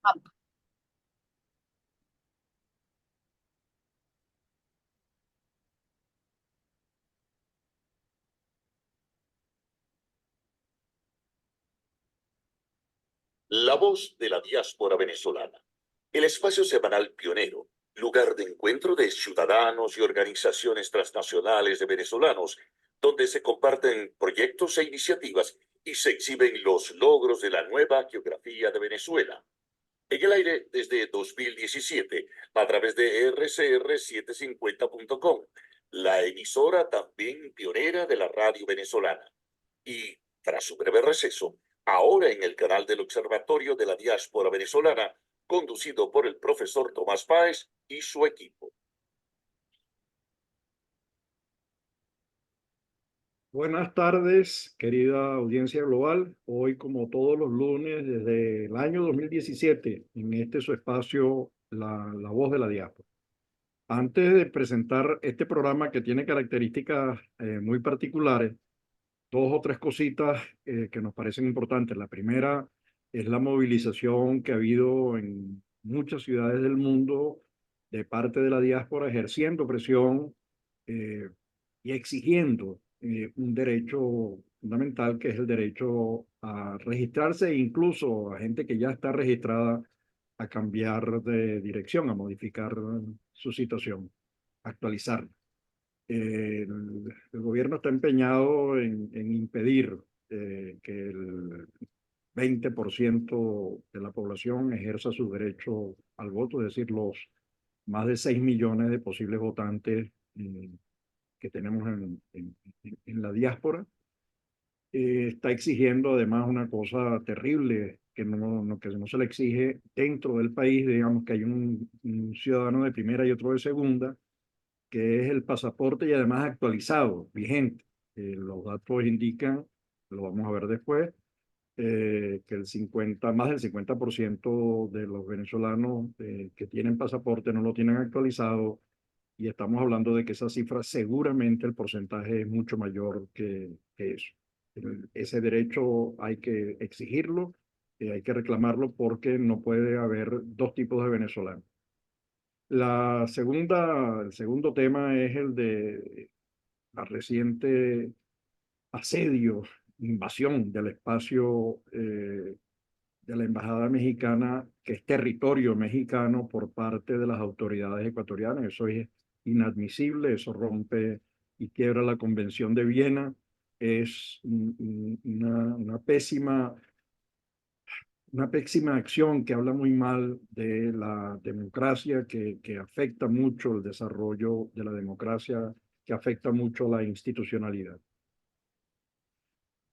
La voz de la diáspora venezolana. El espacio semanal pionero, lugar de encuentro de ciudadanos y organizaciones transnacionales de venezolanos, donde se comparten proyectos e iniciativas y se exhiben los logros de la nueva geografía de Venezuela. En el aire desde 2017, a través de rcr750.com, la emisora también pionera de la radio venezolana. Y, tras su breve receso, ahora en el canal del Observatorio de la Diáspora Venezolana, conducido por el profesor Tomás Páez y su equipo. Buenas tardes, querida audiencia global. Hoy, como todos los lunes, desde el año 2017, en su espacio, la voz de la diáspora. Antes de presentar este programa que tiene características muy particulares, dos o tres cositas que nos parecen importantes. La primera es la movilización que ha habido en muchas ciudades del mundo de parte de la diáspora ejerciendo presión eh, y exigiendo un derecho fundamental que es el derecho a registrarse e incluso a gente que ya está registrada a cambiar de dirección, a modificar su situación, actualizarla. El gobierno está empeñado en impedir que el 20% de la población ejerza su derecho al voto, es decir, los más de 6 millones de posibles votantes que tenemos en la diáspora. Está exigiendo además una cosa terrible que no se le exige dentro del país, digamos que hay un ciudadano de primera y otro de segunda, que es el pasaporte y además actualizado, vigente. Los datos indican, lo vamos a ver después, que más del 50% de los venezolanos que tienen pasaporte no lo tienen actualizado, y estamos hablando de que esa cifra seguramente el porcentaje es mucho mayor que eso. Ese derecho hay que exigirlo, hay que reclamarlo porque no puede haber dos tipos de venezolanos. El segundo tema es el de la reciente asedio, invasión del espacio de la Embajada Mexicana, que es territorio mexicano por parte de las autoridades ecuatorianas. Eso es inadmisible, eso rompe y quiebra la Convención de Viena. Es una pésima acción que habla muy mal de la democracia, que afecta mucho el desarrollo de la democracia, que afecta mucho la institucionalidad.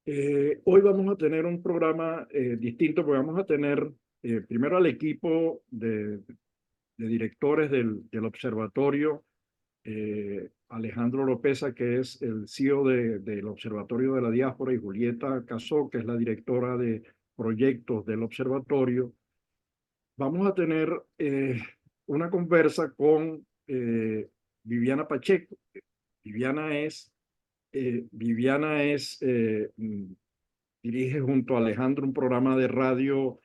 Hoy vamos a tener un programa distinto, porque vamos a tener primero al equipo de directores del observatorio, Alejandro Lopeza, que es el CEO del Observatorio de la Diáspora, y Julieta Casó, que es la directora de proyectos del observatorio. Vamos a tener una conversa con Viviana Pacheco. Viviana dirige junto a Alejandro un programa de radio,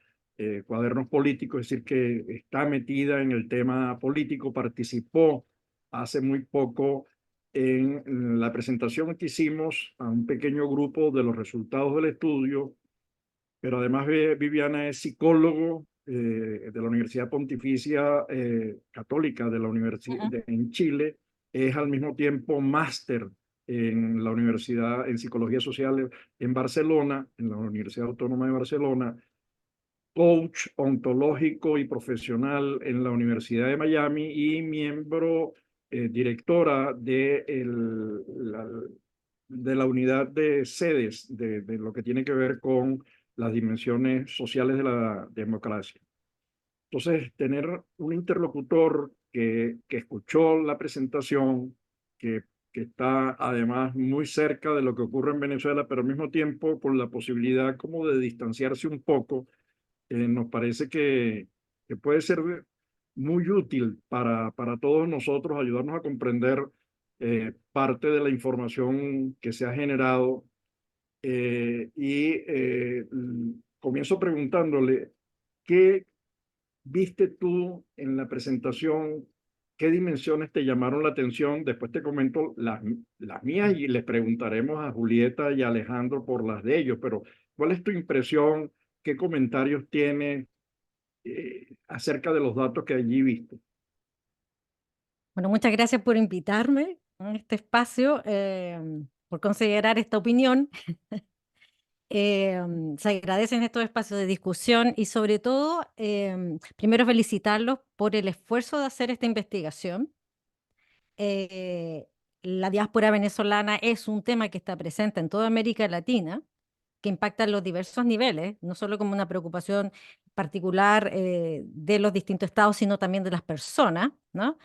Cuadernos Políticos, es decir, que está metida en el tema político, participó hace muy poco en la presentación que hicimos a un pequeño grupo de los resultados del estudio, pero además Viviana es psicólogo de la Universidad Pontificia Católica de la en Chile, es al mismo tiempo máster en la Universidad en Psicología Social en Barcelona, en la Universidad Autónoma de Barcelona, coach ontológico y profesional en la Universidad de Miami y miembro directora de la unidad de sedes de lo que tiene que ver con las dimensiones sociales de la democracia. Entonces, tener un interlocutor que escuchó la presentación, que está además muy cerca de lo que ocurre en Venezuela, pero al mismo tiempo con la posibilidad como de distanciarse un poco, nos parece que puede ser muy útil para todos nosotros, ayudarnos a comprender parte de la información que se ha generado. Comienzo preguntándole qué viste tú en la presentación? ¿Qué dimensiones te llamaron la atención? Después te comento las mías y les preguntaremos a Julieta y a Alejandro por las de ellos, pero ¿cuál es tu impresión? ¿Qué comentarios tienes acerca de los datos que allí viste? Bueno, muchas gracias por invitarme a este espacio, por considerar esta opinión. Se agradecen estos espacios de discusión y sobre todo, primero felicitarlos por el esfuerzo de hacer esta investigación. La diáspora venezolana es un tema que está presente en toda América Latina, que impacta en los diversos niveles, no solo como una preocupación particular de los distintos estados, sino también de las personas, ¿no?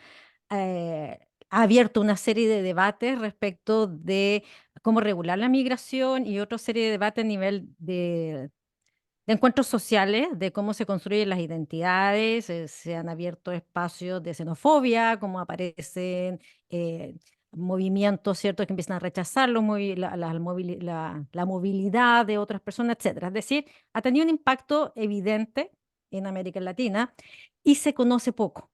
Ha abierto una serie de debates respecto de cómo regular la migración y otra serie de debates a nivel de encuentros sociales, de cómo se construyen las identidades. Se han abierto espacios de xenofobia, cómo aparecen eh, movimientos, ¿cierto?, que empiezan a rechazar la movilidad de otras personas, etcétera. Es decir, ha tenido un impacto evidente en América Latina y se conoce poco,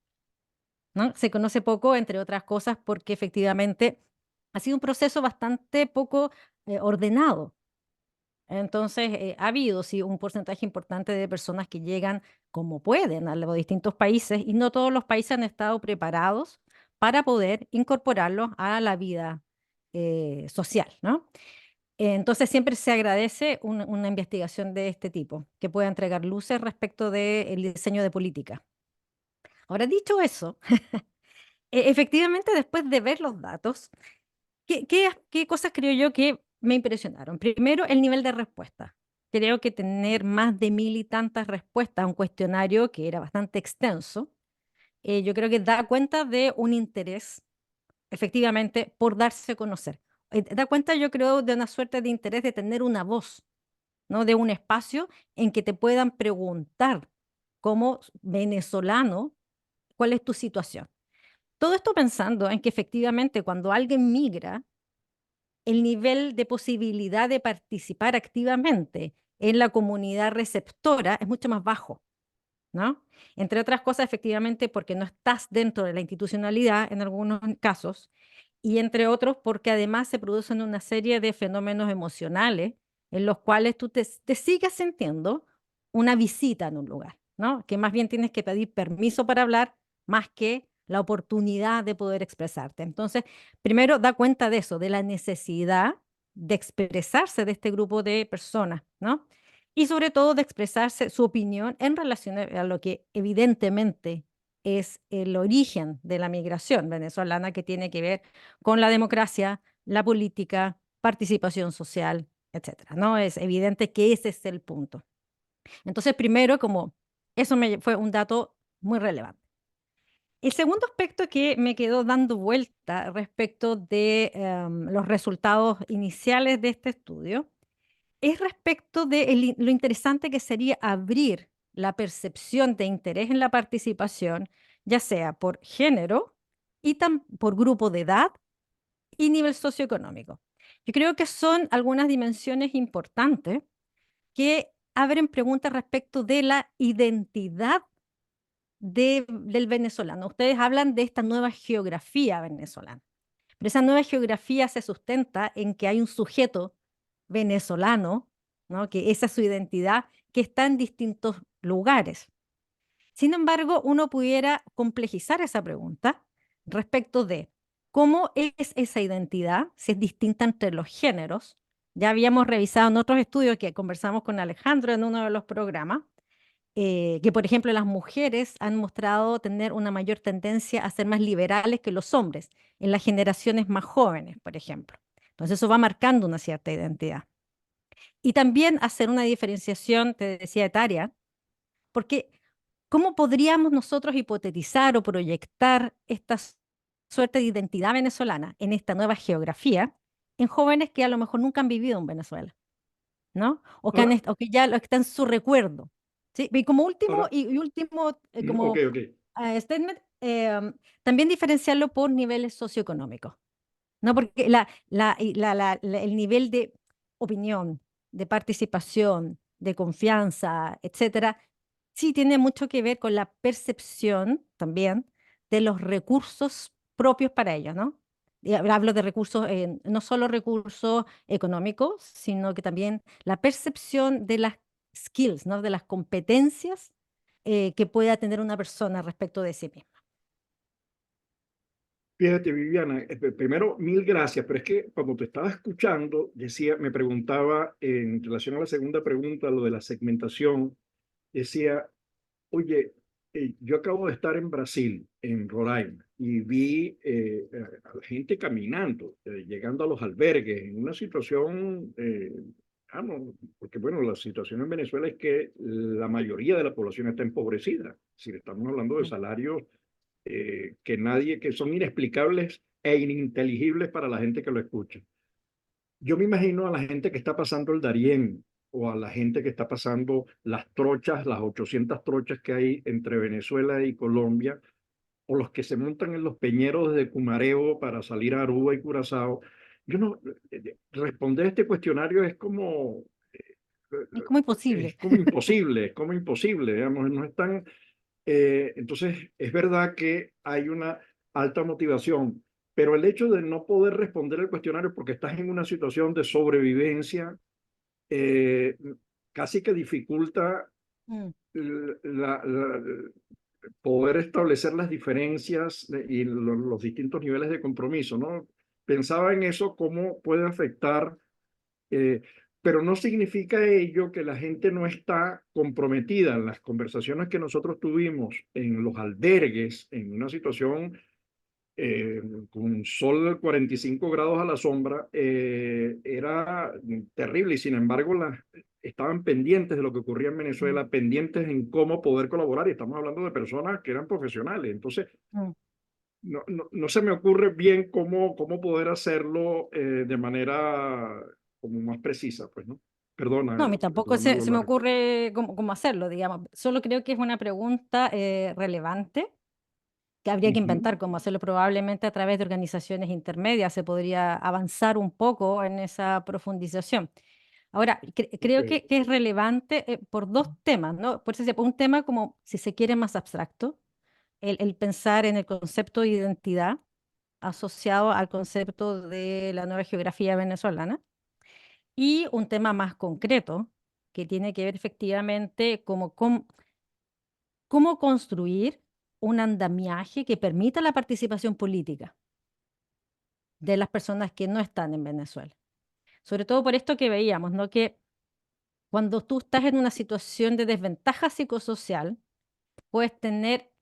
¿no? Se conoce poco, entre otras cosas, porque efectivamente ha sido un proceso bastante poco ordenado. Entonces, ha habido, sí, un porcentaje importante de personas que llegan como pueden a los distintos países y no todos los países han estado preparados para poder incorporarlos a la vida social, ¿no? Entonces, siempre se agradece una investigación de este tipo, que pueda entregar luces respecto del diseño de política. Ahora, dicho eso, efectivamente, después de ver los datos, ¿qué cosas creo yo que me impresionaron? Primero, el nivel de respuesta. Creo que tener más de 1000 y tantas respuestas a un cuestionario que era bastante extenso, yo creo que da cuenta de un interés, efectivamente, por darse a conocer. Da cuenta, yo creo, de una suerte de interés de tener una voz, ¿no? De un espacio en que te puedan preguntar como venezolano, ¿cuál es tu situación? Todo esto pensando en que efectivamente cuando alguien migra, el nivel de posibilidad de participar activamente en la comunidad receptora es mucho más bajo, ¿no? Entre otras cosas, efectivamente, porque no estás dentro de la institucionalidad en algunos casos, y entre otros porque además se producen una serie de fenómenos emocionales en los cuales tú te sigues sintiendo una visita en un lugar, ¿no? Que más bien tienes que pedir permiso para hablar más que la oportunidad de poder expresarte. Entonces, primero da cuenta de eso, de la necesidad de expresarse de este grupo de personas, ¿no? Y sobre todo de expresarse su opinión en relación a lo que evidentemente es el origen de la migración venezolana, que tiene que ver con la democracia, la política, participación social, etcétera, ¿no? Es evidente que ese es el punto. Entonces, primero, como eso fue un dato muy relevante. El segundo aspecto que me quedó dando vuelta respecto de los resultados iniciales de este estudio es respecto de lo interesante que sería abrir la percepción de interés en la participación, ya sea por género y por grupo de edad y nivel socioeconómico. Yo creo que son algunas dimensiones importantes que abren preguntas respecto de la identidad del venezolano. Ustedes hablan de esta nueva geografía venezolana, pero esa nueva geografía se sustenta en que hay un sujeto venezolano, ¿no? Que esa es su identidad, que está en distintos lugares. Sin embargo, uno pudiera complejizar esa pregunta respecto de cómo es esa identidad, si es distinta entre los géneros. Ya habíamos revisado en otros estudios que conversamos con Alejandro en uno de los programas, que por ejemplo las mujeres han mostrado tener una mayor tendencia a ser más liberales que los hombres en las generaciones más jóvenes, por ejemplo. Entonces eso va marcando una cierta identidad. Y también hacer una diferenciación, te decía, etaria, porque ¿cómo podríamos nosotros hipotetizar o proyectar esta suerte de identidad venezolana en esta nueva geografía en jóvenes que a lo mejor nunca han vivido en Venezuela, ¿no? Ahora, O que ya lo está en su recuerdo, ¿sí? Y como último, ahora, y último, ok, como ok. statement, también diferenciarlo por niveles socioeconómicos, ¿no? Porque el nivel de opinión, de participación, de confianza, etcétera, sí tiene mucho que ver con la percepción también de los recursos propios para ellos, ¿no? Y hablo de recursos, no solo recursos económicos, sino que también la percepción de las skills, ¿no? De las competencias que pueda tener una persona respecto de sí misma. Fíjate, Viviana, primero, mil gracias, pero es que cuando te estaba escuchando, me preguntaba en relación a la segunda pregunta, lo de la segmentación, decía, oye, yo acabo de estar en Brasil, en Roraima, y vi a la gente caminando, llegando a los albergues, en una situación, no, porque bueno, la situación en Venezuela es que la mayoría de la población está empobrecida, si estamos hablando de Mm. salarios que son inexplicables e ininteligibles para la gente que lo escucha. Yo me imagino a la gente que está pasando el Darién o a la gente que está pasando las trochas, las 800 trochas que hay entre Venezuela y Colombia, o los que se montan en los peñeros de Cumareo para salir a Aruba y Curazao. Yo no, responder este cuestionario Es como imposible. es como imposible, digamos, no están entonces, es verdad que hay una alta motivación, pero el hecho de no poder responder el cuestionario porque estás en una situación de sobrevivencia, eh, casi que dificulta Mm. poder establecer las diferencias y los distintos niveles de compromiso, ¿no? Pensaba en eso, cómo puede afectar eh, pero no significa ello que la gente no está comprometida. En las conversaciones que nosotros tuvimos en los albergues, en una situación con un sol de 45 grados a la sombra, era terrible y sin embargo estaban pendientes de lo que ocurría en Venezuela, pendientes en cómo poder colaborar y estamos hablando de personas que eran profesionales. Entonces, Mm. no se me ocurre bien cómo poder hacerlo de manera como más precisa, pues, ¿no? No, a Perdona, mí tampoco perdona se la me respuesta. ocurre cómo hacerlo, digamos. Solo creo que es una pregunta relevante que habría que Ujú, inventar cómo hacerlo. Probablemente a través de organizaciones intermedias se podría avanzar un poco en esa profundización. Ahora, ok, creo que es relevante por dos temas, ¿no? Por eso, por un tema como, si se quiere, más abstracto, el pensar en el concepto de identidad asociado al concepto de la nueva geografía venezolana. Y un tema más concreto, que tiene que ver efectivamente cómo construir un andamiaje que permita la participación política de las personas que no están en Venezuela. Sobre todo por esto que veíamos, ¿no? Que cuando tú estás en una situación de desventaja psicosocial, puedes tener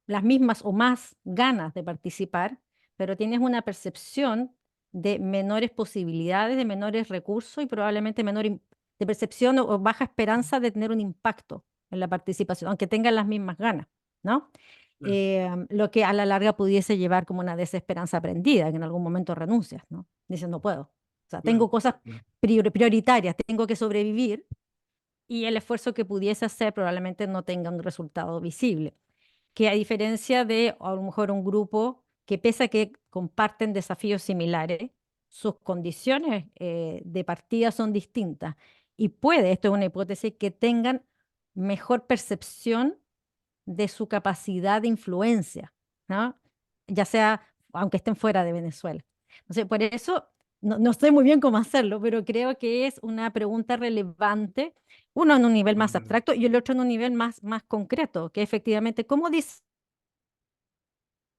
las mismas o más ganas de participar, pero tienes una percepción de menores posibilidades, de menores recursos y probablemente de percepción o baja esperanza de tener un impacto en la participación, aunque tengan las mismas ganas, ¿no? claro, Lo que a la larga pudiese llevar como una desesperanza aprendida, que en algún momento renuncias, ¿no? Dices, no puedo. O sea, claro, tengo cosas claro. prioritarias, tengo que sobrevivir y el esfuerzo que pudiese hacer probablemente no tenga un resultado visible. Que a diferencia de a lo mejor un grupo que pese a que comparten desafíos similares, sus condiciones de partida son distintas y puede, esto es una hipótesis, que tengan mejor percepción de su capacidad de influencia, ¿no? Ya sea, aunque estén fuera de Venezuela. Entonces, por eso no sé muy bien cómo hacerlo, pero creo que es una pregunta relevante, uno en un nivel más abstracto y el otro en un nivel más concreto, que efectivamente, ¿cómo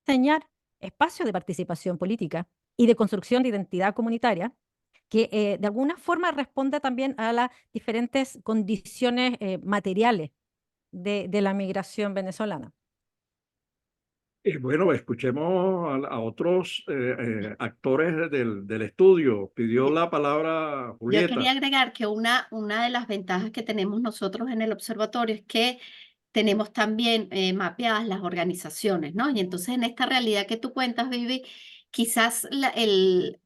diseñar espacios de participación política y de construcción de identidad comunitaria que de alguna forma responda también a las diferentes condiciones materiales de la migración venezolana? Bueno, escuchemos a otros actores del estudio. Pidió Bien. la palabra Yo quería Julieta. agregar que una de las ventajas que tenemos nosotros en el observatorio es que tenemos también mapeadas las organizaciones, ¿no? Y entonces en esta realidad que tú cuentas, Vivi, quizás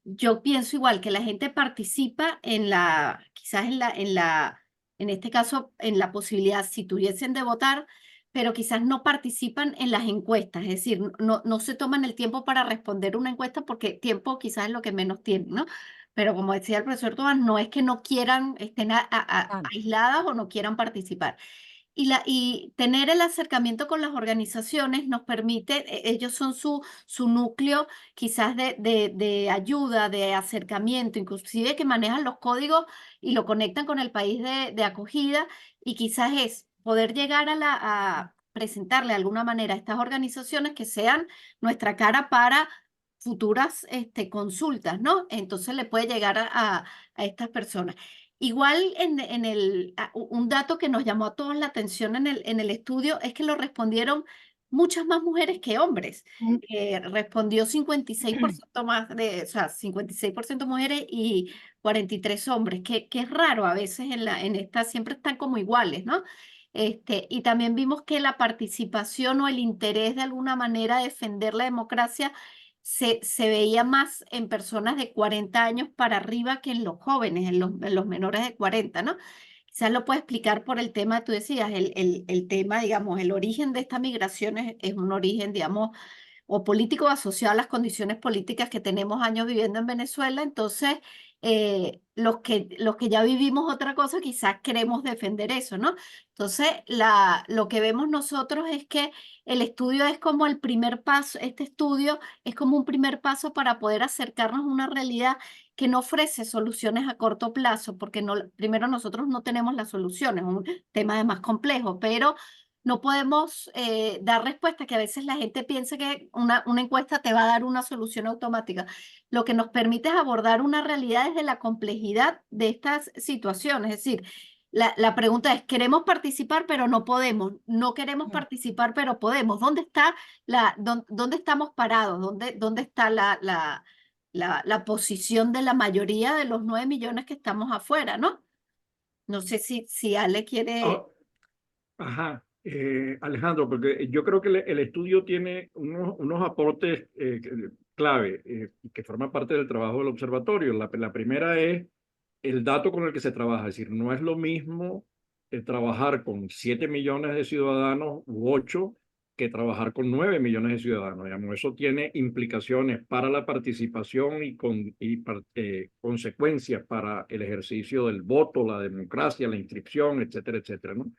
yo pienso igual que la gente participa quizás en este caso, en la posibilidad, si tuviesen de votar, pero quizás no participan en las encuestas, es decir, no se toman el tiempo para responder una encuesta porque tiempo quizás es lo que menos tienen, ¿no? Pero como decía el profesor Tomás, no es que no quieran, estén Claro. aisladas o no quieran participar. y tener el acercamiento con las organizaciones nos permite, ellos son su núcleo quizás de ayuda, de acercamiento, inclusive que manejan los códigos y lo conectan con el país de acogida, y quizás es poder llegar a presentarle de alguna manera a estas organizaciones que sean nuestra cara para futuras consultas, ¿no? Entonces le puede llegar a estas personas. Igual un dato que nos llamó a todos la atención en el estudio es que lo respondieron muchas más mujeres que hombres. Respondió 56% más o sea, 56% mujeres y 43 hombres, que es raro a veces en esta, siempre están como iguales, ¿no? Y también vimos que la participación o el interés de alguna manera de defender la democracia se veía más en personas de 40 años para arriba que en los jóvenes, en los menores de 40, ¿no? Quizás lo puedes explicar por el tema, tú decías, el tema, digamos, el origen de esta migración es un origen, digamos, o político asociado a las condiciones políticas que tenemos años viviendo en Venezuela. Entonces, los que ya vivimos otra cosa, quizás queremos defender eso, ¿no? Entonces, lo que vemos nosotros es que el estudio es como el primer paso, este estudio es como un primer paso para poder acercarnos a una realidad que no ofrece soluciones a corto plazo, porque primero nosotros no tenemos las soluciones, es un tema de más complejo, pero no podemos dar respuesta, que a veces la gente piensa que una encuesta te va a dar una solución automática. Lo que nos permite es abordar una realidad desde la complejidad de estas situaciones. Es decir, la pregunta es, queremos participar pero no podemos, no queremos participar pero podemos. ¿Dónde está dónde estamos parados? ¿Dónde está la posición de la mayoría de los 9 millones que estamos afuera, ¿no? No sé si Ale quiere... Oh, ajá, Alejandro, porque yo creo que el estudio tiene unos aportes clave que forman parte del trabajo del observatorio. La primera es el dato con el que se trabaja, es decir, no es lo mismo trabajar con 7 millones de ciudadanos u 8 que trabajar con 9 millones de ciudadanos. Digamos, eso tiene implicaciones para la participación y consecuencias para el ejercicio del voto, la democracia, la inscripción, etcétera, etcétera, ¿no?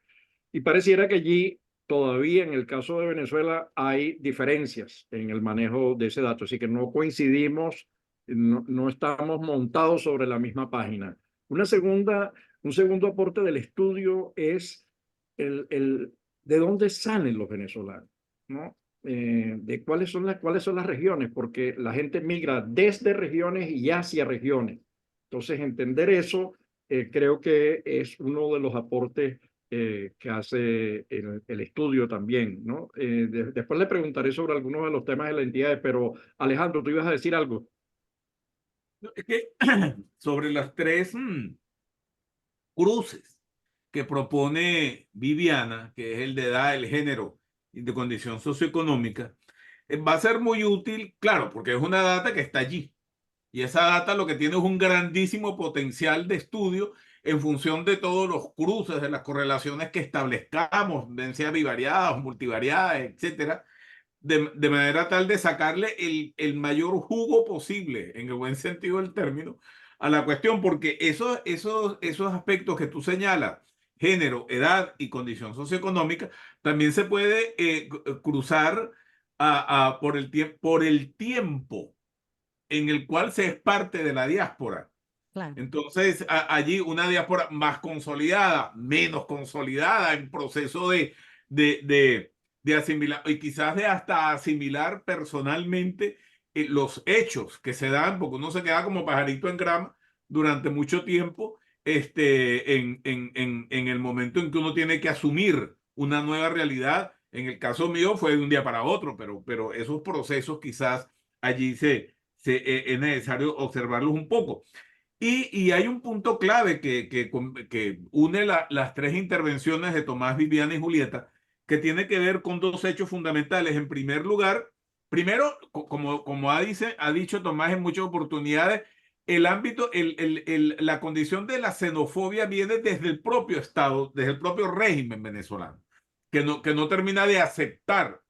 Y pareciera que allí todavía en el caso de Venezuela hay diferencias en el manejo de ese dato, así que no coincidimos, no estamos montados sobre la misma página. Un segundo aporte del estudio es de dónde salen los venezolanos, ¿no? De cuáles son las regiones, porque la gente migra desde regiones y hacia regiones. Entonces, entender eso creo que es uno de los aportes que hace el estudio también, ¿no? Después le preguntaré sobre algunos de los temas de la entidad, pero Alejandro, tú ibas a decir algo. No, es que sobre las tres cruces que propone Viviana, que es el de edad, el género y de condición socioeconómica, va a ser muy útil, claro, porque es una data que está allí. Y esa data lo que tiene es un grandísimo potencial de estudio en función de todos los cruces, de las correlaciones que establezcamos, bien sea bivariadas, multivariadas, etcétera, de manera tal de sacarle el mayor jugo posible, en el buen sentido del término, a la cuestión, porque esos aspectos que tú señalas, género, edad y condición socioeconómica, también se puede cruzar por el tiempo en el cual se es parte de la diáspora. Claro. Entonces, allí una diáspora más consolidada, menos consolidada, en proceso de asimilar, y quizás de hasta asimilar personalmente los hechos que se dan, porque uno se queda como pajarito en grama durante mucho tiempo, en el momento en que uno tiene que asumir una nueva realidad. En el caso mío fue de un día para otro, pero esos procesos quizás allí es necesario observarlos un poco. Y hay un punto clave que une las tres intervenciones de Tomás, Viviana y Julieta, que tiene que ver con dos hechos fundamentales. En primer lugar, primero, como ha dicho Tomás en muchas oportunidades, el ámbito, la condición de la xenofobia viene desde el propio Estado, desde el propio régimen venezolano, que no termina de aceptar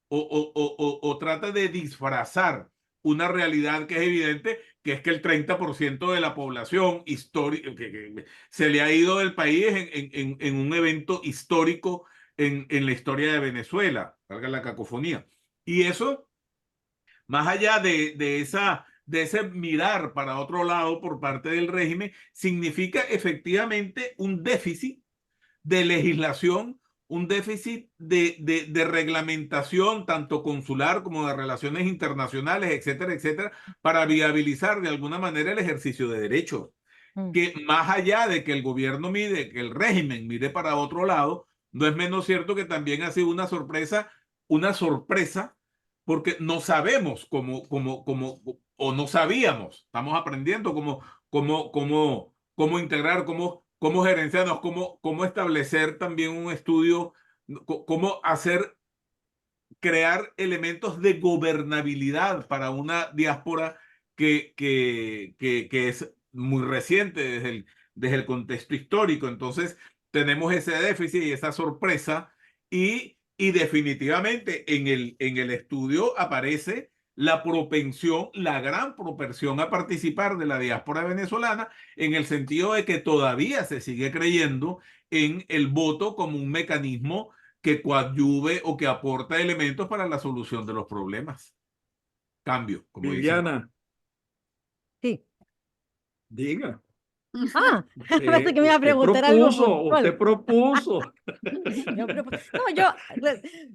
o trata de disfrazar una realidad que es evidente, que es que el 30% de la población histórica que se le ha ido del país en un evento histórico en la historia de Venezuela, valga la cacofonía. Y eso, más allá de ese mirar para otro lado por parte del régimen, significa efectivamente un déficit de legislación, un déficit de reglamentación, tanto consular como de relaciones internacionales, etcétera, etcétera, para viabilizar de alguna manera el ejercicio de derechos. Que más allá de que el gobierno mire, que el régimen mire para otro lado, no es menos cierto que también ha sido una sorpresa, porque no sabemos o no sabíamos, estamos aprendiendo cómo integrar, cómo gerenciarnos, cómo establecer también un estudio, cómo crear elementos de gobernabilidad para una diáspora que es muy reciente desde el contexto histórico. Entonces, tenemos ese déficit y esa sorpresa y definitivamente en el estudio aparece la gran propensión a participar de la diáspora venezolana, en el sentido de que todavía se sigue creyendo en el voto como un mecanismo que coadyuve o que aporta elementos para la solución de los problemas. Cambio, como dicen. Viviana, Sí. diga. Ah, parece que me iba a Usted preguntar algo propuso, puntual. usted propuso.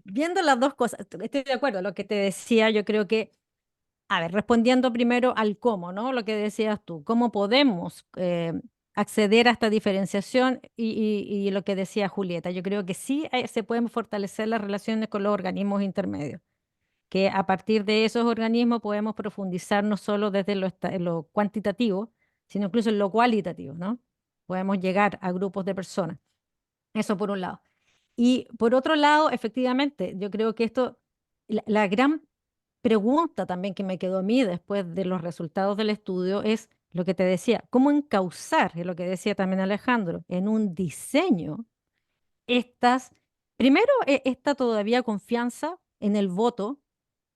Viendo las dos cosas, estoy de acuerdo, lo que te decía, yo creo que, a ver, respondiendo primero al cómo, ¿no? Lo que decías tú, cómo podemos acceder a esta diferenciación y lo que decía Julieta, yo creo que sí se pueden fortalecer las relaciones con los organismos intermedios, que a partir de esos organismos podemos profundizar no solo desde lo cuantitativo, sino incluso en lo cualitativo, ¿no? Podemos llegar a grupos de personas. Eso por un lado. Y por otro lado, efectivamente, yo creo que la gran pregunta también que me quedó a mí después de los resultados del estudio es lo que te decía, cómo encauzar, es lo que decía también Alejandro, en un diseño primero, esta todavía confianza en el voto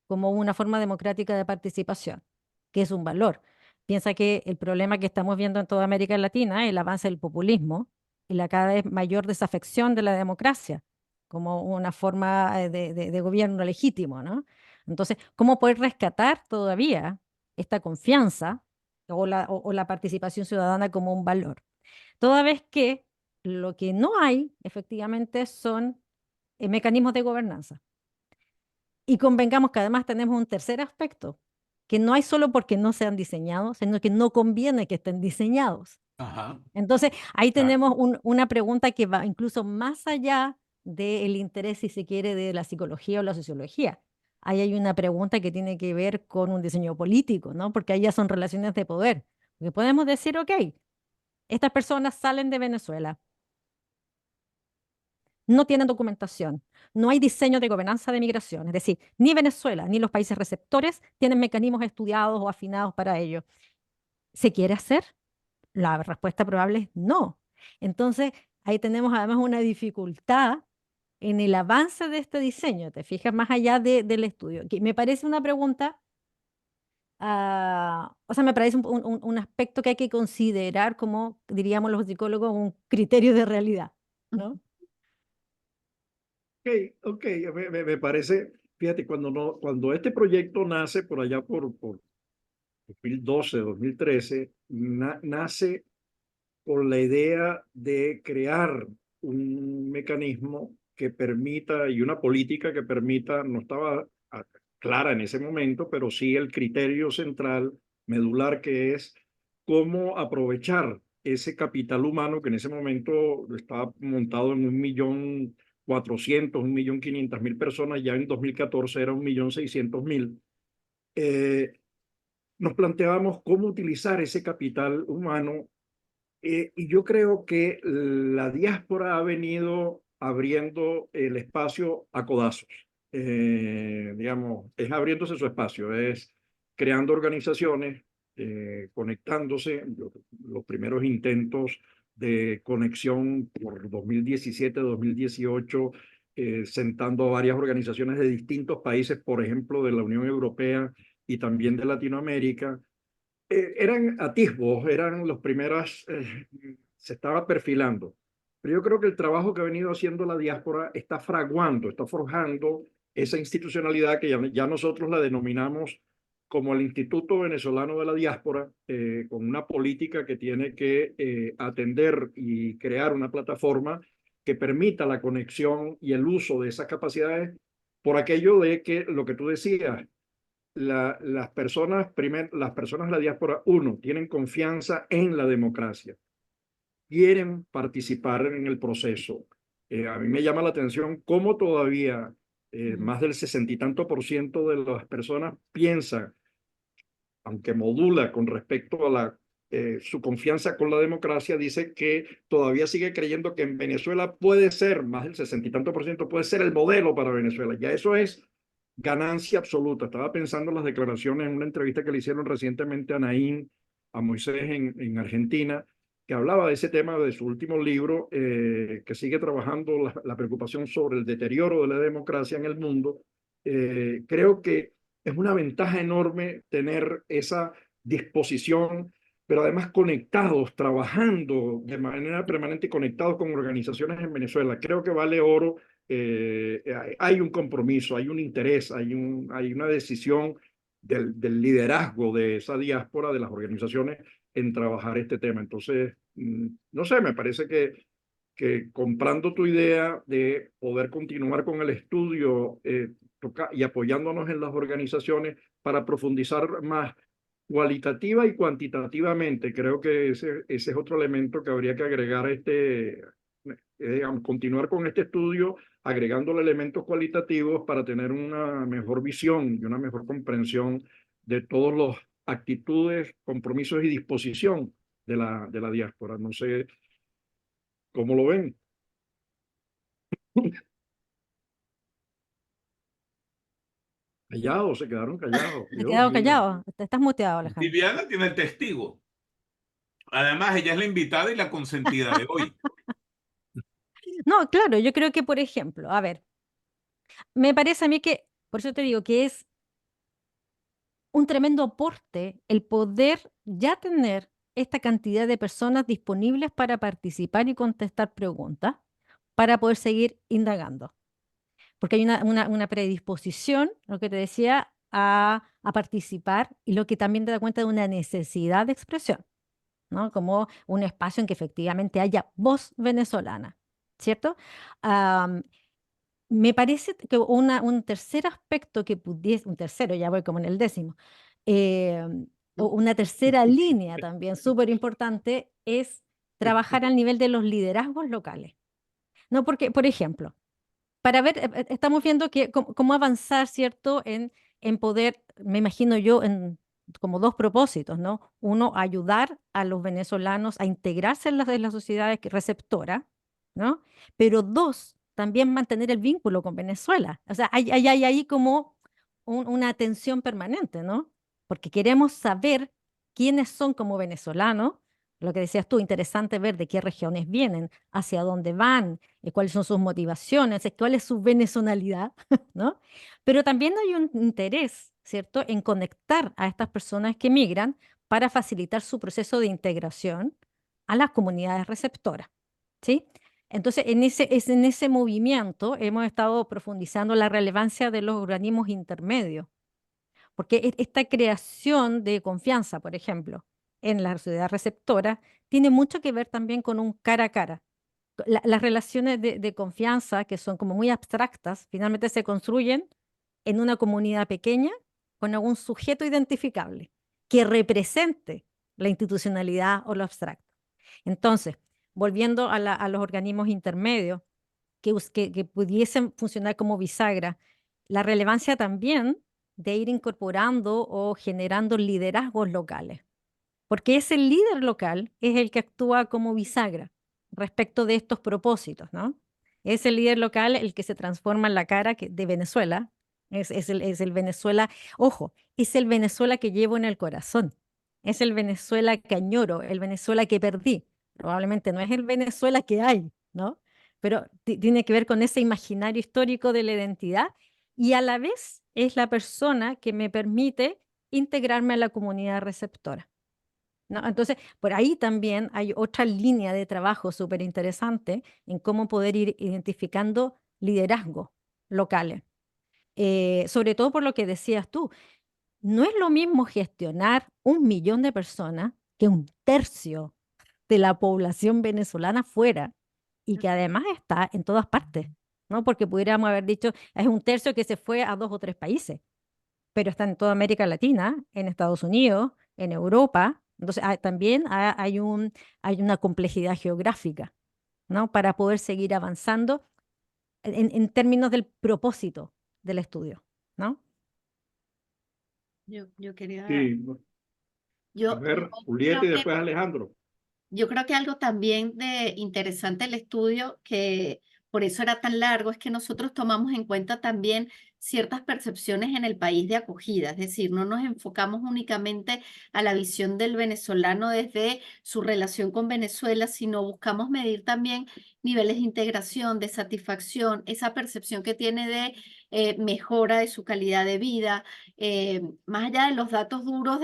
como una forma democrática de participación, que es un valor. Piensa que el problema que estamos viendo en toda América Latina es el avance del populismo y la cada vez mayor desafección de la democracia como una forma de gobierno legítimo, ¿no? Entonces, ¿cómo poder rescatar todavía esta confianza o la participación ciudadana como un valor? Toda vez que lo que no hay, efectivamente, son mecanismos de gobernanza. Y convengamos que además tenemos un tercer aspecto, que no hay solo porque no sean diseñados, sino que no conviene que estén diseñados. Ajá. Entonces, ahí Claro. tenemos una pregunta que va incluso más allá del interés, si se quiere, de la psicología o la sociología. Ahí hay una pregunta que tiene que ver con un diseño político, ¿no? Porque ahí ya son relaciones de poder. Porque podemos decir, ok, estas personas salen de Venezuela, no tienen documentación, no hay diseño de gobernanza de migración, es decir, ni Venezuela ni los países receptores tienen mecanismos estudiados o afinados para ello. ¿Se quiere hacer? La respuesta probable es no. Entonces, ahí tenemos además una dificultad en el avance de este diseño, te fijas, más allá del estudio, que me parece una pregunta, o sea, me parece un aspecto que hay que considerar como, diríamos los psicólogos, un criterio de realidad, ¿no? Ok, me parece, fíjate, cuando este proyecto nace por allá por 2012, 2013, nace con la idea de crear un mecanismo que permita y una política que permita, no estaba clara en ese momento, pero sí el criterio central, medular, que es cómo aprovechar ese capital humano que en ese momento estaba montado en 1.400.000, 1.500.000 personas, ya en 2014 era 1.600.000. Nos planteábamos cómo utilizar ese capital humano y yo creo que la diáspora ha venido abriendo el espacio a codazos. Digamos, es abriéndose su espacio, es creando organizaciones, conectándose. Los primeros intentos de conexión por 2017, 2018, sentando a varias organizaciones de distintos países, por ejemplo, de la Unión Europea, y también de Latinoamérica, eran atisbos, eran los primeros, se estaba perfilando. Pero yo creo que el trabajo que ha venido haciendo la diáspora está fraguando, está forjando esa institucionalidad que ya nosotros la denominamos como el Instituto Venezolano de la Diáspora, con una política que tiene que atender y crear una plataforma que permita la conexión y el uso de esas capacidades por aquello de que lo que tú decías, las personas de la diáspora, uno, tienen confianza en la democracia, quieren participar en el proceso. A mí me llama la atención cómo todavía más del 60 y tanto% de las personas piensan, aunque modula con respecto a su confianza con la democracia, dice que todavía sigue creyendo que en Venezuela puede ser, más del 60 y tanto% puede ser el modelo para Venezuela. Ya eso es ganancia absoluta. Estaba pensando en las declaraciones en una entrevista que le hicieron recientemente a Naín, a Moisés en Argentina, que hablaba de ese tema de su último libro, que sigue trabajando la preocupación sobre el deterioro de la democracia en el mundo. Creo que es una ventaja enorme tener esa disposición, pero además conectados, trabajando de manera permanente y conectados con organizaciones en Venezuela. Creo que vale oro. Hay un compromiso, hay un interés, hay una decisión del liderazgo de esa diáspora, de las organizaciones, en trabajar este tema. Entonces, no sé, me parece que comprando tu idea de poder continuar con el estudio y apoyándonos en las organizaciones para profundizar más cualitativa y cuantitativamente, creo que ese es otro elemento que habría que agregar a continuar con este estudio, agregándole elementos cualitativos para tener una mejor visión y una mejor comprensión de todas las actitudes, compromisos y disposición de la diáspora. No sé cómo lo ven. Callados, se quedaron callados. Te Dios quedado mío. callado. Estás muteado, Alejandro. Viviana tiene el testigo. Además, ella es la invitada y la consentida de hoy. No, claro, yo creo que, por ejemplo, a ver, me parece a mí que, por eso te digo que es un tremendo aporte el poder ya tener esta cantidad de personas disponibles para participar y contestar preguntas para poder seguir indagando. Porque hay una predisposición, lo que te decía, a participar y lo que también te da cuenta de una necesidad de expresión, ¿no? Como un espacio en que efectivamente haya voz venezolana, ¿cierto? Me parece que un tercer aspecto que pudiese, un tercero, ya voy como en el 10º, o una tercera línea también súper importante es trabajar al nivel de los liderazgos locales. No, porque, por ejemplo, para ver, estamos viendo que cómo avanzar, ¿cierto? En poder, me imagino yo, en como dos propósitos, ¿no? Uno, ayudar a los venezolanos a integrarse en las sociedades receptoras, ¿no? Pero dos, también mantener el vínculo con Venezuela. O sea, hay ahí como una tensión permanente, ¿no? Porque queremos saber quiénes son como venezolanos, lo que decías tú, interesante ver de qué regiones vienen, hacia dónde van, cuáles son sus motivaciones, cuál es su venezonalidad, ¿no? Pero también hay un interés, ¿cierto?, en conectar a estas personas que migran para facilitar su proceso de integración a las comunidades receptoras, ¿sí? Entonces, en ese movimiento hemos estado profundizando la relevancia de los organismos intermedios, porque esta creación de confianza, por ejemplo, en la sociedad receptora, tiene mucho que ver también con un cara a cara. Las relaciones de confianza, que son como muy abstractas, finalmente se construyen en una comunidad pequeña con algún sujeto identificable que represente la institucionalidad o lo abstracto. Entonces, volviendo a los organismos intermedios que pudiesen funcionar como bisagra, la relevancia también de ir incorporando o generando liderazgos locales, porque ese líder local es el que actúa como bisagra respecto de estos propósitos, ¿no? Es el líder local el que se transforma en la cara de Venezuela, es el Venezuela, ojo, es el Venezuela que llevo en el corazón, es el Venezuela que añoro, el Venezuela que perdí. Probablemente no es el Venezuela que hay, ¿no? Pero tiene que ver con ese imaginario histórico de la identidad y a la vez es la persona que me permite integrarme a la comunidad receptora, ¿no? Entonces, por ahí también hay otra línea de trabajo súper interesante en cómo poder ir identificando liderazgos locales. Sobre todo por lo que decías tú, no es lo mismo gestionar 1 millón de personas que 1/3 de la población venezolana fuera y que además está en todas partes, ¿no? Porque pudiéramos haber dicho, es 1/3 que se fue a 2 o 3 países, pero está en toda América Latina, en Estados Unidos, en Europa. Entonces, también hay una complejidad geográfica, ¿no? Para poder seguir avanzando en términos del propósito del estudio, ¿no? Yo quería, Sí, a yo ver, creo Julieta y que después Alejandro. Yo creo que algo también de interesante del estudio, que por eso era tan largo, es que nosotros tomamos en cuenta también ciertas percepciones en el país de acogida, es decir, no nos enfocamos únicamente a la visión del venezolano desde su relación con Venezuela, sino buscamos medir también niveles de integración, de satisfacción, esa percepción que tiene de mejora de su calidad de vida, más allá de los datos duros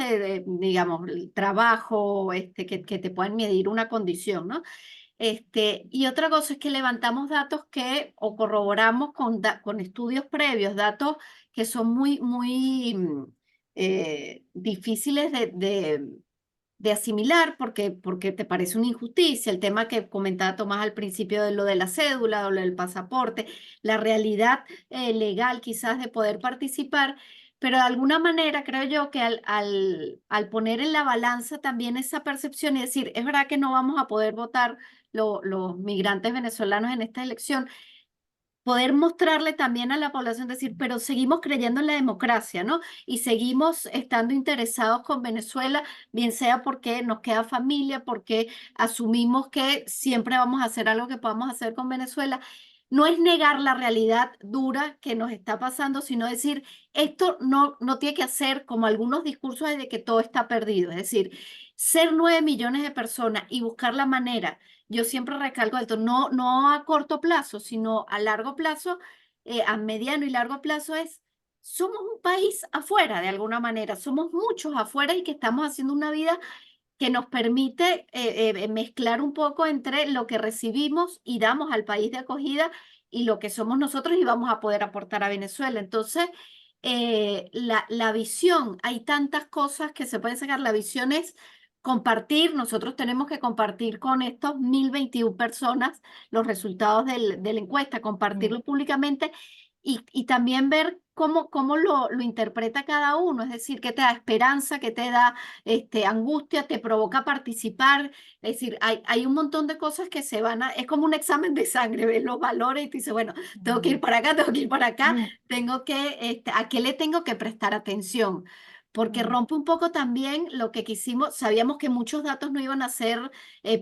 digamos, el trabajo, que te pueden medir una condición, ¿no? Y otra cosa es que levantamos datos que o corroboramos con estudios previos, datos que son muy difíciles de asimilar porque te parece una injusticia, el tema que comentaba Tomás al principio de lo de la cédula o lo del pasaporte, la realidad legal quizás de poder participar, pero de alguna manera creo yo que al poner en la balanza también esa percepción y decir, es verdad que no vamos a poder votar los migrantes venezolanos en esta elección, poder mostrarle también a la población, decir, pero seguimos creyendo en la democracia, ¿no? Y seguimos estando interesados con Venezuela, bien sea porque nos queda familia, porque asumimos que siempre vamos a hacer algo que podamos hacer con Venezuela. No es negar la realidad dura que nos está pasando, sino decir, esto no tiene que hacer como algunos discursos de que todo está perdido. Es decir, ser 9 millones de personas y buscar la manera, yo siempre recalco esto, no a corto plazo, sino a largo plazo, a mediano y largo plazo somos un país afuera de alguna manera, somos muchos afuera y que estamos haciendo una vida que nos permite mezclar un poco entre lo que recibimos y damos al país de acogida y lo que somos nosotros y vamos a poder aportar a Venezuela. Entonces, la visión, hay tantas cosas que se pueden sacar, la visión es compartir, nosotros tenemos que compartir con estos 1021 personas los resultados de la encuesta, compartirlo públicamente y también ver cómo lo interpreta cada uno, es decir, qué te da esperanza, qué te da angustia, te provoca participar, es decir, hay un montón de cosas que se van es como un examen de sangre, ves los valores y te dice, bueno, tengo que ir para acá, tengo que ir para acá, tengo que, ¿a qué le tengo que prestar atención? Porque rompe un poco también lo que quisimos, sabíamos que muchos datos no iban a ser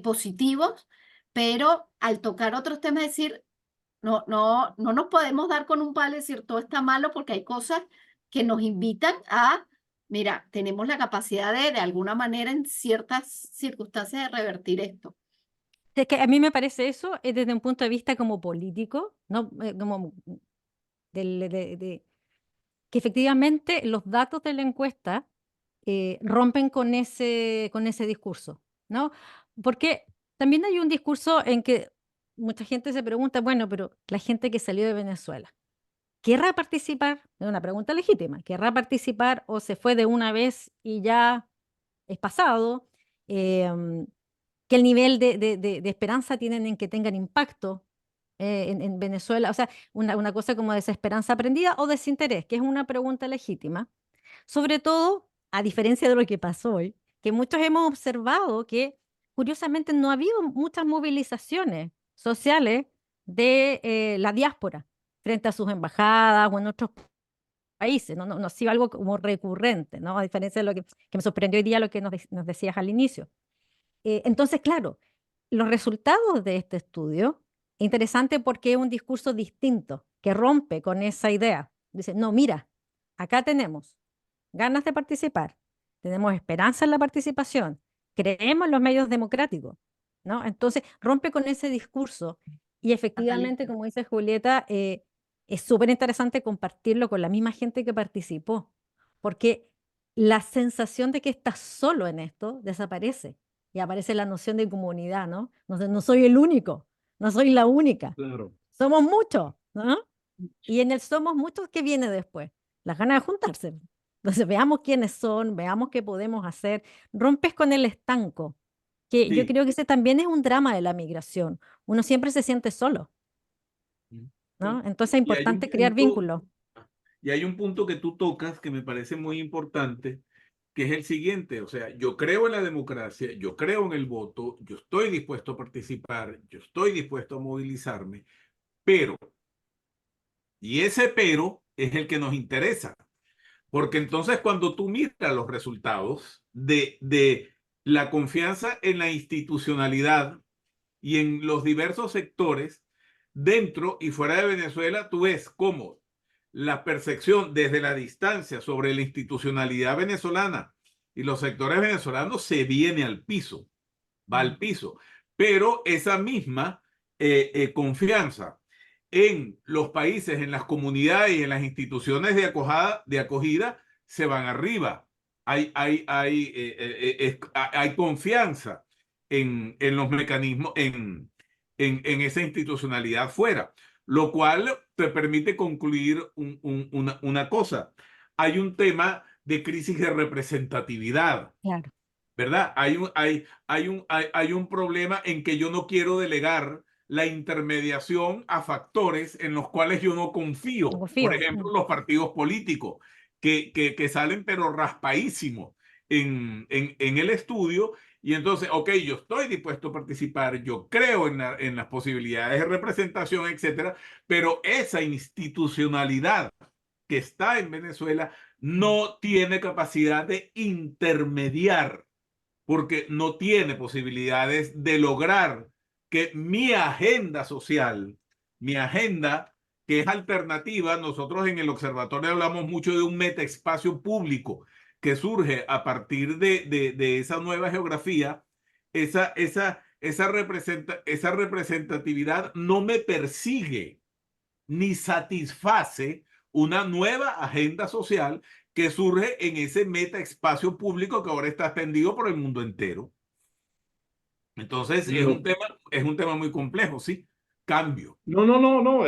positivos, pero al tocar otros temas, decir, no nos podemos dar con un palo y decir todo está malo porque hay cosas que nos invitan a, mira, tenemos la capacidad de alguna manera en ciertas circunstancias de revertir esto. Es que a mí me parece eso desde un punto de vista como político, ¿no? Como que efectivamente los datos de la encuesta rompen con ese discurso, ¿no? Porque también hay un discurso en que mucha gente se pregunta, bueno, pero la gente que salió de Venezuela, ¿querrá participar? Es una pregunta legítima. ¿Querrá participar o se fue de una vez y ya es pasado? ¿Qué el nivel de esperanza tienen en que tengan impacto en Venezuela? O sea, una cosa como desesperanza aprendida o desinterés, que es una pregunta legítima. Sobre todo, a diferencia de lo que pasó hoy, que muchos hemos observado que curiosamente no ha habido muchas movilizaciones sociales de la diáspora frente a sus embajadas o en otros países, no ha sido algo como recurrente, ¿no? A diferencia de lo que me sorprendió hoy día lo que nos decías al inicio. Entonces, claro, los resultados de este estudio, interesante porque es un discurso distinto, que rompe con esa idea. Dice, no, mira, acá tenemos ganas de participar, tenemos esperanza en la participación, creemos en los medios democráticos, ¿no? Entonces, rompe con ese discurso y efectivamente, como dice Julieta, es súper interesante compartirlo con la misma gente que participó, porque la sensación de que estás solo en esto desaparece y aparece la noción de comunidad, ¿no? No soy el único, no soy la única, Claro. somos muchos, ¿no? Y en el somos muchos, ¿qué viene después? Las ganas de juntarse. Entonces, veamos quiénes son, veamos qué podemos hacer. Rompes con el estanco, que yo Sí. creo que ese también es un drama de la migración. Uno siempre se siente solo, ¿no? Entonces es Y hay un importante crear punto, vínculos. y hay un punto que tú tocas que me parece muy importante, que es el siguiente. O sea, yo creo en la democracia, yo creo en el voto, yo estoy dispuesto a participar, yo estoy dispuesto a movilizarme, pero, y ese pero es el que nos interesa. Porque entonces cuando tú miras los resultados de la confianza en la institucionalidad y en los diversos sectores dentro y fuera de Venezuela, tú ves cómo la percepción desde la distancia sobre la institucionalidad venezolana y los sectores venezolanos se viene al piso, va al piso. Pero esa misma confianza en los países, en las comunidades y en las instituciones de acogida se van arriba. Hay confianza en los mecanismos, en esa institucionalidad fuera, lo cual te permite concluir una cosa. Hay un tema de crisis de representatividad, Claro, ¿verdad? Hay un problema en que yo no quiero delegar la intermediación a factores en los cuales yo no confío. no Por confío. ejemplo, los partidos políticos que salen pero raspadísimos en el estudio. Y entonces, ok, yo estoy dispuesto a participar, yo creo en las posibilidades de representación, etcétera, pero esa institucionalidad que está en Venezuela no tiene capacidad de intermediar porque no tiene posibilidades de lograr que mi agenda social, mi agenda que es alternativa, nosotros en el observatorio hablamos mucho de un metaespacio público que surge a partir de esa nueva geografía, esa representatividad no me persigue ni satisface una nueva agenda social que surge en ese metaespacio público que ahora está extendido por el mundo entero. Entonces, Lo- es un tema muy complejo, ¿sí? Cambio. no,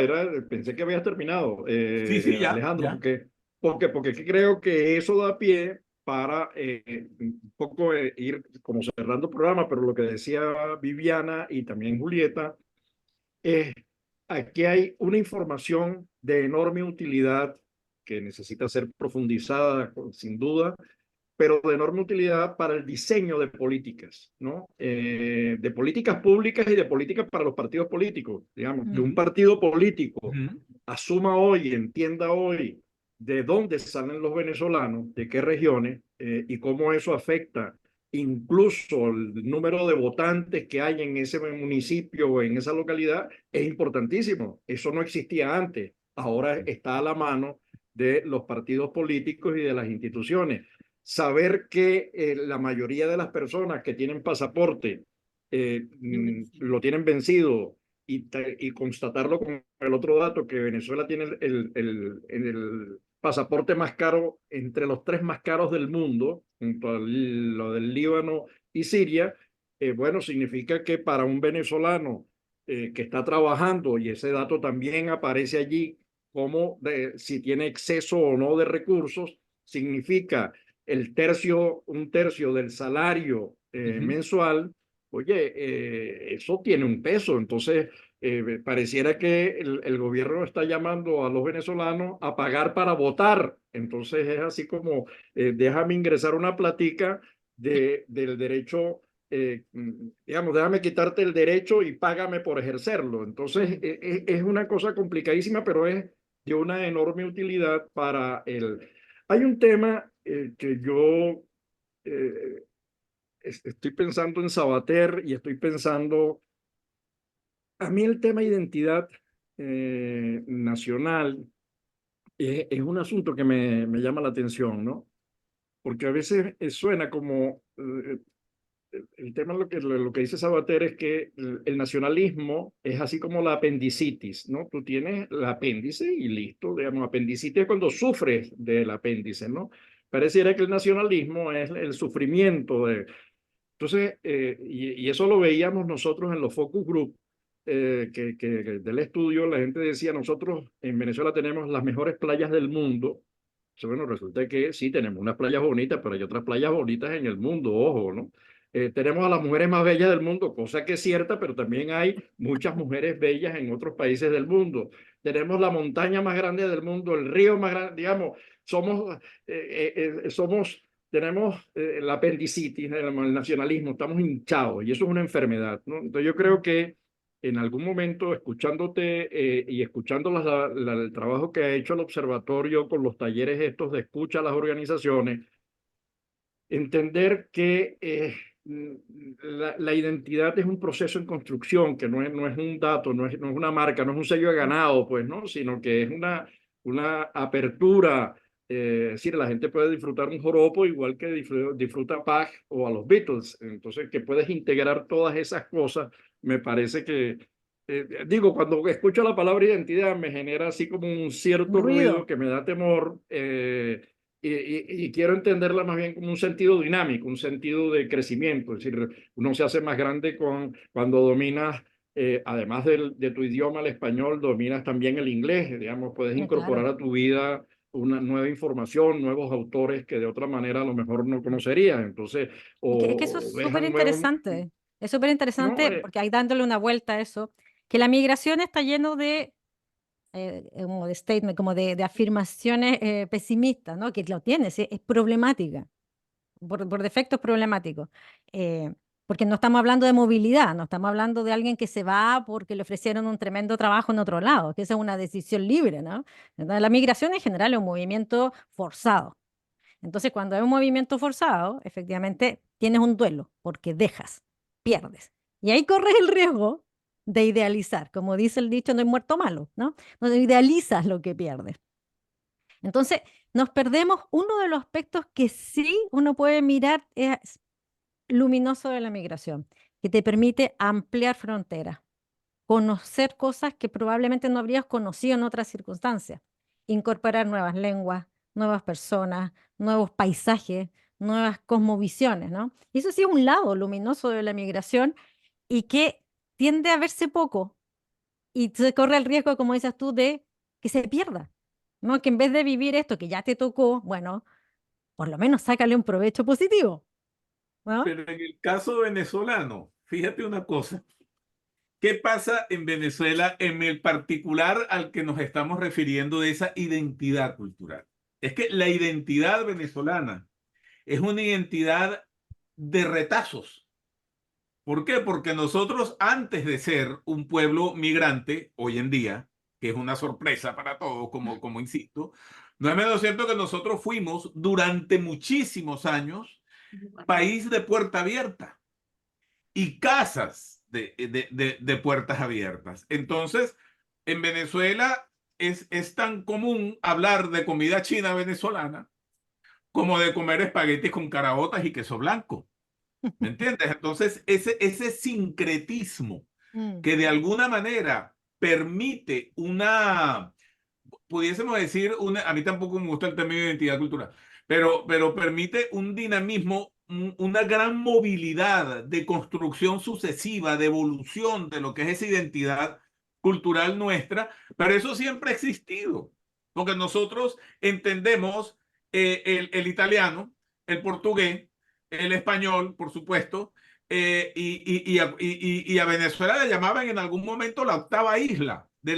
pensé que habías terminado, Sí, sí, ya, Alejandro, ya. porque creo que eso da pie para un poco ir como cerrando el programa, pero lo que decía Viviana y también Julieta, es aquí hay una información de enorme utilidad que necesita ser profundizada, sin duda, pero de enorme utilidad para el diseño de políticas, ¿no? De políticas públicas y de políticas para los partidos políticos, digamos, que un partido político asuma hoy, entienda hoy de dónde salen los venezolanos, de qué regiones, y cómo eso afecta incluso el número de votantes que hay en ese municipio o en esa localidad, es importantísimo. Eso no existía antes. Ahora está a la mano de los partidos políticos y de las instituciones. Saber que la mayoría de las personas que tienen pasaporte lo tienen vencido y constatarlo con el otro dato que Venezuela tiene el pasaporte más caro, entre los 3 más caros del mundo, junto a lo del Líbano y Siria, bueno, significa que para un venezolano que está trabajando, y ese dato también aparece allí, como si tiene exceso o no de recursos, significa un tercio del salario mensual. Oye, eso tiene un peso. Entonces, pareciera que el gobierno está llamando a los venezolanos a pagar para votar. Entonces, es así como, déjame ingresar una platica del derecho, digamos, déjame quitarte el derecho y págame por ejercerlo. Entonces, es una cosa complicadísima, pero es de una enorme utilidad para el... Hay un tema que yo estoy pensando en Sabater y estoy pensando, a mí el tema identidad nacional es un asunto que me llama la atención, ¿no? Porque a veces suena como, el tema lo que dice Sabater es que el nacionalismo es así como la apendicitis, ¿no? Tú tienes el apéndice y listo, digamos, apendicitis es cuando sufres del apéndice, ¿no? pareciera que el nacionalismo es el sufrimiento de... Entonces, y eso lo veíamos nosotros en los focus group que del estudio, la gente decía, nosotros en Venezuela tenemos las mejores playas del mundo. Bueno, resulta que sí, tenemos unas playas bonitas, pero hay otras playas bonitas en el mundo, ojo, ¿no? Tenemos a las mujeres más bellas del mundo, cosa que es cierta, pero también hay muchas mujeres bellas en otros países del mundo. Tenemos la montaña más grande del mundo, el río más grande, digamos, tenemos la apendicitis, el nacionalismo, estamos hinchados y eso es una enfermedad, ¿no? Entonces yo creo que en algún momento, escuchándote y escuchando el trabajo que ha hecho el observatorio con los talleres estos de escucha a las organizaciones, entender que la identidad es un proceso en construcción, que no es un dato, no es una marca, no es un sello de ganado, pues, ¿no? Sino que es una apertura. Es decir, la gente puede disfrutar un joropo igual que disfruta a Bach o a los Beatles. Entonces, que puedes integrar todas esas cosas, me parece que, digo, cuando escucho la palabra identidad me genera así como un cierto ruido que me da temor. Y quiero entenderla más bien como un sentido dinámico, un sentido de crecimiento. Es decir, uno se hace más grande cuando dominas, además de tu idioma, el español, dominas también el inglés. Digamos, puedes incorporar Claro. a tu vida una nueva información, nuevos autores que de otra manera a lo mejor no conocerías. Entonces, Es que eso es ves súper nuevos, interesante. Es súper ¿no? interesante porque hay dándole una vuelta a eso, que la migración está lleno de como de statement, como de afirmaciones pesimistas, ¿no? Que lo tiene, sí, es problemática, por defecto es problemático. Porque no estamos hablando de movilidad, no estamos hablando de alguien que se va porque le ofrecieron un tremendo trabajo en otro lado, que esa es una decisión libre, ¿no? Entonces, la migración en general es un movimiento forzado. Entonces, cuando hay un movimiento forzado, efectivamente tienes un duelo, porque dejas, pierdes. Y ahí corres el riesgo de idealizar. Como dice el dicho, no hay muerto malo, ¿no? No idealizas lo que pierdes. Entonces, nos perdemos uno de los aspectos que sí uno puede mirar es luminoso de la migración, que te permite ampliar fronteras, conocer cosas que probablemente no habrías conocido en otras circunstancias, incorporar nuevas lenguas, nuevas personas, nuevos paisajes, nuevas cosmovisiones, ¿no? Y eso sí es un lado luminoso de la migración y que tiende a verse poco y se corre el riesgo, como dices tú, de que se pierda, ¿no? Que en vez de vivir esto que ya te tocó, bueno, por lo menos sácale un provecho positivo, ¿no? Pero en el caso venezolano, fíjate una cosa. ¿Qué pasa en Venezuela en el particular al que nos estamos refiriendo de esa identidad cultural? Es que la identidad venezolana es una identidad de retazos. ¿Por qué? Porque nosotros, antes de ser un pueblo migrante, hoy en día, que es una sorpresa para todos, como insisto, no es menos cierto que nosotros fuimos durante muchísimos años país de puerta abierta y casas de puertas abiertas. Entonces, en Venezuela es tan común hablar de comida china venezolana como de comer espaguetis con caraotas y queso blanco. ¿Me entiendes? Entonces, ese sincretismo Mm. que de alguna manera permite pudiésemos decir, a mí tampoco me gusta el término de identidad cultural, pero permite un dinamismo, una gran movilidad de construcción sucesiva, de evolución de lo que es esa identidad cultural nuestra, pero eso siempre ha existido, porque nosotros entendemos el italiano, el portugués, el español, por supuesto, y a Venezuela le llamaban en algún momento la octava isla de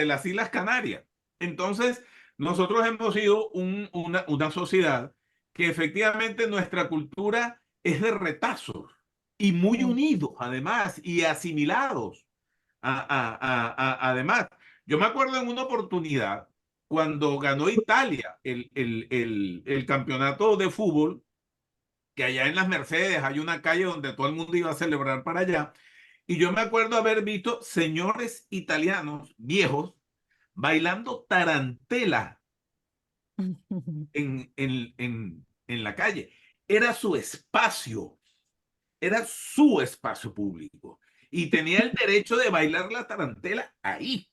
las Islas Canarias. Entonces, nosotros hemos sido una sociedad que efectivamente nuestra cultura es de retazos y muy Mm. unidos además y asimilados. Además, yo me acuerdo en una oportunidad cuando ganó Italia el campeonato de fútbol, que allá en las Mercedes hay una calle donde todo el mundo iba a celebrar para allá. Y yo me acuerdo haber visto señores italianos viejos bailando tarantela en la calle. Era su espacio público. Y tenía el derecho de bailar la tarantela ahí.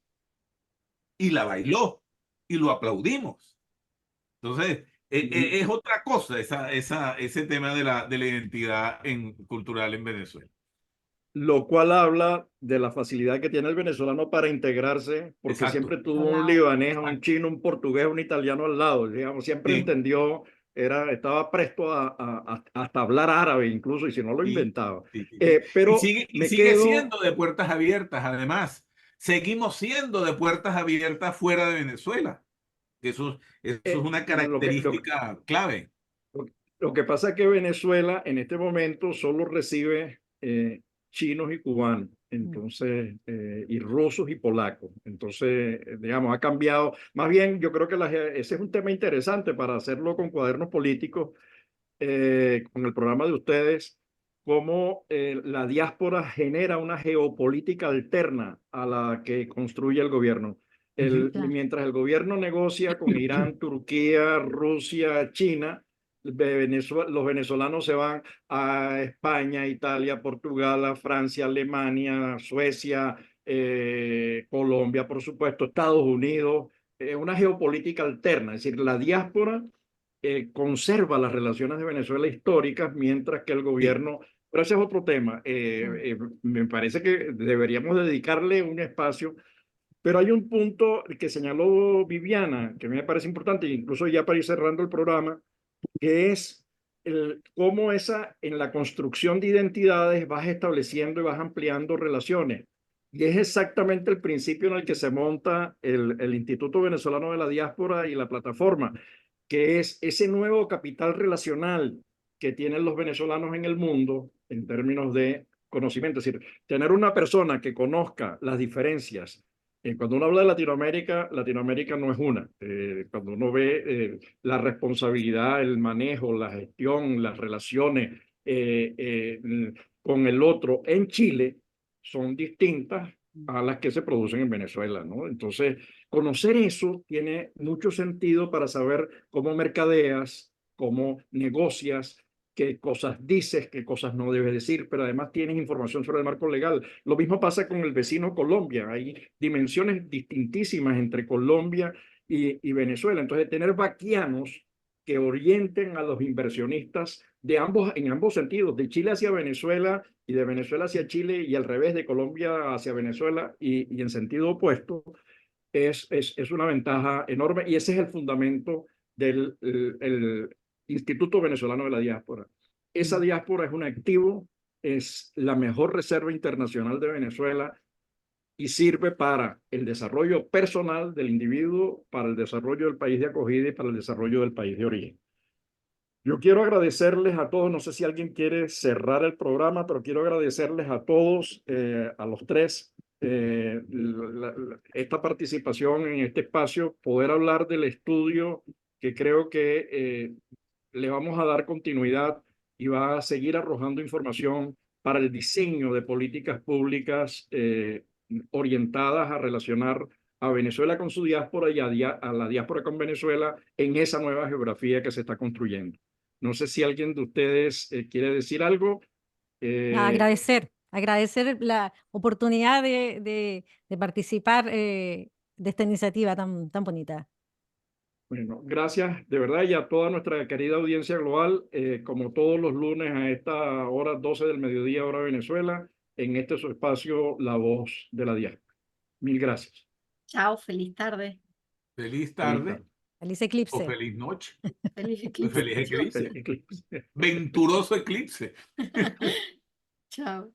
Y la bailó. Y lo aplaudimos. Entonces, Es otra cosa ese tema de la identidad cultural en Venezuela. Lo cual habla de la facilidad que tiene el venezolano para integrarse, porque Exacto. siempre tuvo un Claro. libanés, un Exacto. chino, un portugués, un italiano al lado, digamos, siempre Sí. entendió, estaba presto hasta hablar árabe incluso, y si no lo Sí, inventaba. sí, sí. Pero y me sigue quedo, siendo de puertas abiertas, además. Seguimos siendo de puertas abiertas fuera de Venezuela. Eso es una lo que, característica clave. lo que pasa es que Venezuela en este momento solo recibe chinos y cubanos, entonces, y rusos y polacos. Entonces, digamos, ha cambiado. Más bien, yo creo que ese es un tema interesante para hacerlo con cuadernos políticos, con el programa de ustedes, cómo la diáspora genera una geopolítica alterna a la que construye el gobierno. Claro. Mientras el gobierno negocia con Irán, Turquía, Rusia, China, los venezolanos se van a España, Italia, Portugal, a Francia, Alemania, Suecia, Colombia, por supuesto, Estados Unidos, una geopolítica alterna, es decir, la diáspora conserva las relaciones de Venezuela históricas, mientras que el gobierno, pero ese es otro tema, me parece que deberíamos dedicarle un espacio, pero hay un punto que señaló Viviana, que a mí me parece importante, incluso ya para ir cerrando el programa, que es cómo en la construcción de identidades vas estableciendo y vas ampliando relaciones. Y es exactamente el principio en el que se monta el Instituto Venezolano de la Diáspora y la plataforma, que es ese nuevo capital relacional que tienen los venezolanos en el mundo en términos de conocimiento. Es decir, tener una persona que conozca las diferencias. Cuando uno habla de Latinoamérica, Latinoamérica no es una. Cuando uno ve la responsabilidad, el manejo, la gestión, las relaciones con el otro en Chile son distintas a las que se producen en Venezuela, ¿no? Entonces, conocer eso tiene mucho sentido para saber cómo mercadeas, cómo negocias, qué cosas dices, qué cosas no debes decir, pero además tienes información sobre el marco legal. Lo mismo pasa con el vecino Colombia. Hay dimensiones distintísimas entre Colombia y Venezuela. Entonces, tener vaquianos que orienten a los inversionistas en ambos sentidos, de Chile hacia Venezuela y de Venezuela hacia Chile y al revés, de Colombia hacia Venezuela y en sentido opuesto, es una ventaja enorme y ese es el fundamento del el Instituto Venezolano de la Diáspora. Esa diáspora es un activo, es la mejor reserva internacional de Venezuela y sirve para el desarrollo personal del individuo, para el desarrollo del país de acogida y para el desarrollo del país de origen. Yo quiero agradecerles a todos, no sé si alguien quiere cerrar el programa, pero quiero agradecerles a todos, a los tres, esta participación en este espacio, poder hablar del estudio que creo que le vamos a dar continuidad y va a seguir arrojando información para el diseño de políticas públicas orientadas a relacionar a Venezuela con su diáspora y a la diáspora con Venezuela en esa nueva geografía que se está construyendo. No sé si alguien de ustedes quiere decir algo. Agradecer la oportunidad de participar de esta iniciativa tan bonita. Bueno, gracias de verdad y a toda nuestra querida audiencia global, como todos los lunes a esta hora 12 del mediodía, hora Venezuela, en este su espacio, La Voz de la Diáspora. Mil gracias. Chao, feliz tarde. Feliz Feliz tarde tarde. Feliz o eclipse. feliz noche. Feliz eclipse. Feliz eclipse. Eclipse. Venturoso eclipse. Chao.